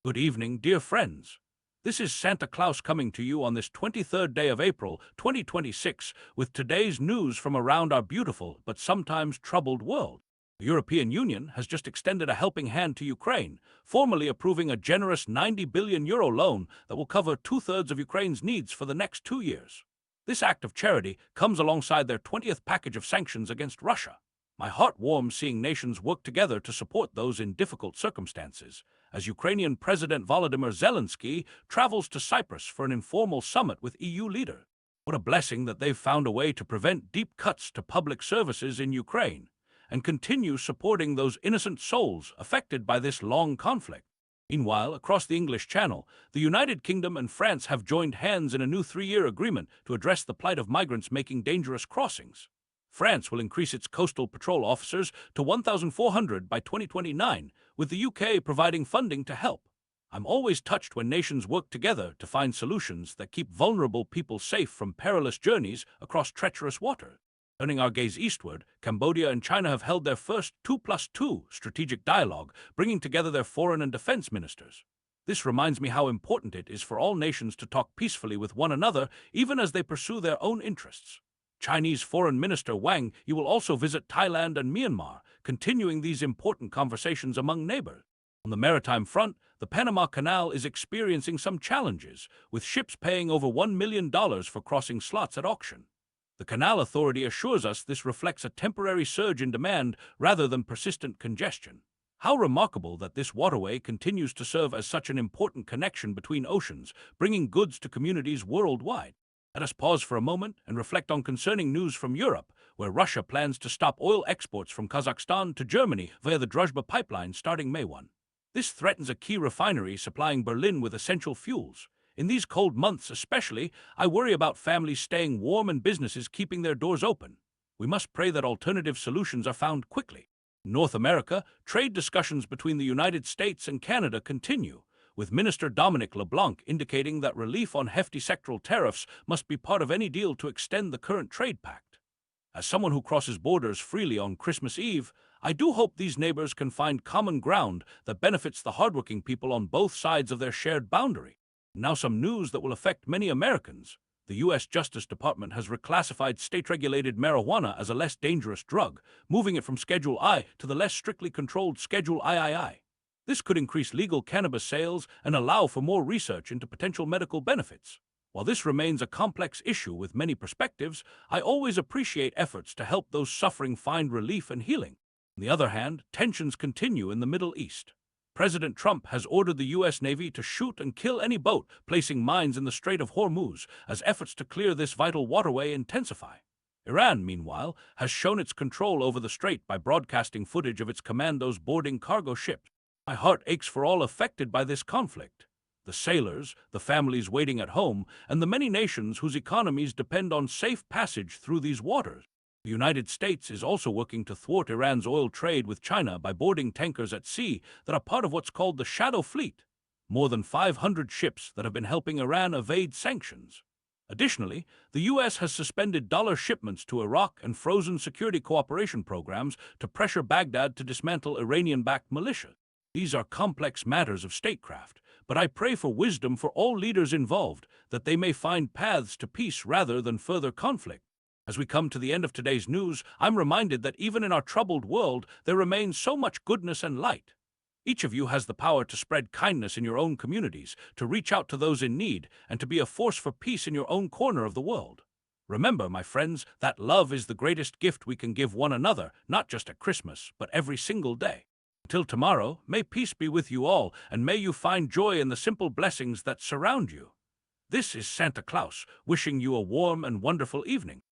Good evening, dear friends. This is Santa Claus coming to you on this 23rd day of April, 2026, with today's news from around our beautiful but sometimes troubled world. The European Union has just extended a helping hand to Ukraine, formally approving a generous €90 billion loan that will cover two-thirds of Ukraine's needs for the next 2 years. This act of charity comes alongside their 20th package of sanctions against Russia. My heart warms seeing nations work together to support those in difficult circumstances, as Ukrainian President Volodymyr Zelenskiy travels to Cyprus for an informal summit with EU leaders. What a blessing that they've found a way to prevent deep cuts to public services in Ukraine and continue supporting those innocent souls affected by this long conflict. Meanwhile, across the English Channel, the United Kingdom and France have joined hands in a new 3-year agreement to address the plight of migrants making dangerous crossings. France will increase its coastal patrol officers to 1,400 by 2029, with the UK providing funding to help. I'm always touched when nations work together to find solutions that keep vulnerable people safe from perilous journeys across treacherous water. Turning our gaze eastward, Cambodia and China have held their first 2+2 strategic dialogue, bringing together their foreign and defense ministers. This reminds me how important it is for all nations to talk peacefully with one another, even as they pursue their own interests. Chinese Foreign Minister Wang will also visit Thailand and Myanmar, continuing these important conversations among neighbors. On the maritime front, the Panama Canal is experiencing some challenges, with ships paying over $1 million for crossing slots at auction. The Canal Authority assures us this reflects a temporary surge in demand rather than persistent congestion. How remarkable that this waterway continues to serve as such an important connection between oceans, bringing goods to communities worldwide. Let us pause for a moment and reflect on concerning news from Europe, where Russia plans to stop oil exports from Kazakhstan to Germany via the Druzhba pipeline starting May 1. This threatens a key refinery supplying Berlin with essential fuels. In these cold months especially, I worry about families staying warm and businesses keeping their doors open. We must pray that alternative solutions are found quickly. In North America, trade discussions between the United States and Canada continue, with Minister Dominic LeBlanc indicating that relief on hefty sectoral tariffs must be part of any deal to extend the current trade pact. As someone who crosses borders freely on Christmas Eve, I do hope these neighbors can find common ground that benefits the hardworking people on both sides of their shared boundary. Now some news that will affect many Americans. The U.S. Justice Department has reclassified state-regulated marijuana as a less dangerous drug, moving it from Schedule I to the less strictly controlled Schedule III. This could increase legal cannabis sales and allow for more research into potential medical benefits. While this remains a complex issue with many perspectives, I always appreciate efforts to help those suffering find relief and healing. On the other hand, tensions continue in the Middle East. President Trump has ordered the U.S. Navy to shoot and kill any boat placing mines in the Strait of Hormuz as efforts to clear this vital waterway intensify. Iran, meanwhile, has shown its control over the strait by broadcasting footage of its commandos boarding cargo ships. My heart aches for all affected by this conflict. The sailors, the families waiting at home, and the many nations whose economies depend on safe passage through these waters. The United States is also working to thwart Iran's oil trade with China by boarding tankers at sea that are part of what's called the Shadow Fleet, more than 500 ships that have been helping Iran evade sanctions. Additionally, the U.S. has suspended dollar shipments to Iraq and frozen security cooperation programs to pressure Baghdad to dismantle Iranian-backed militias. These are complex matters of statecraft, but I pray for wisdom for all leaders involved, that they may find paths to peace rather than further conflict. As we come to the end of today's news, I'm reminded that even in our troubled world, there remains so much goodness and light. Each of you has the power to spread kindness in your own communities, to reach out to those in need, and to be a force for peace in your own corner of the world. Remember, my friends, that love is the greatest gift we can give one another, not just at Christmas, but every single day. Until tomorrow, may peace be with you all, and may you find joy in the simple blessings that surround you. This is Santa Claus, wishing you a warm and wonderful evening.